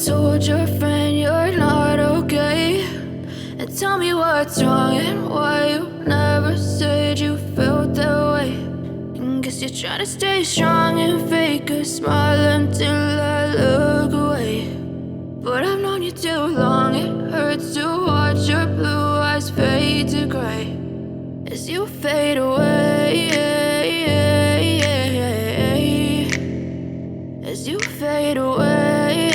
told your friend you're not okay, and tell me what's wrong and why you never said you felt that way. And guess you're trying to stay strong and fake a smile until I look away. But I've known you too long, it hurts to watch your blue eyes fade to gray as you fade away, as you fade away.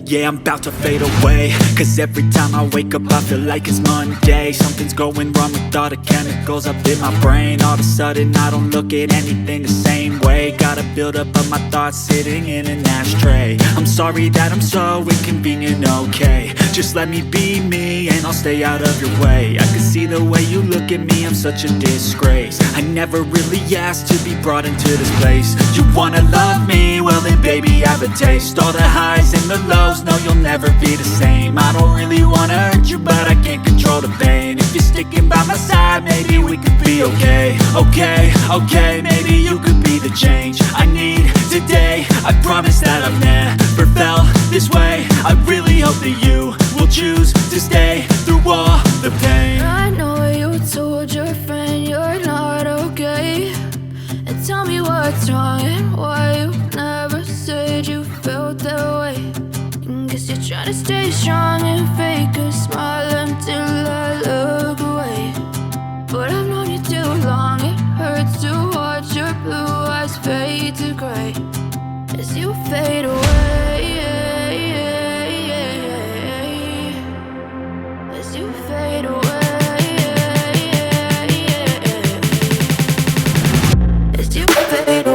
Yeah, I'm about to fade away, cause every time I wake up I feel like it's Monday. Something's going wrong with all the chemicals up in my brain. All of a sudden I don't look at anything the same way. Gotta build up of my thoughts sitting in an ashtray. I'm sorry that I'm so inconvenient, okay. Just let me be me and I'll stay out of your way. I can see the way you look at me, I'm such a disgrace. I never really asked to be brought into this place. You wanna love me? Well then baby I have a taste. All the highs and the lows, no you'll never be the same. I don't really wanna hurt you but I can't control the pain. If you're sticking by my side maybe we could be okay. Okay, maybe you could be the change I need today. I promise that I've never felt this way. I really hope that you will choose to stay through all the pain. I know you told your friend you're not okay, and tell me what's wrong and why you never said you felt that way. And guess you're trying to stay strong and fake a smile until I look away. But I've known you too long, it hurts to watch your blue eyes fade to gray as you fade away, as you fade away, as you fade away.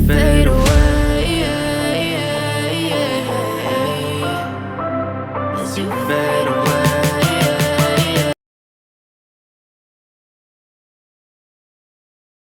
Fade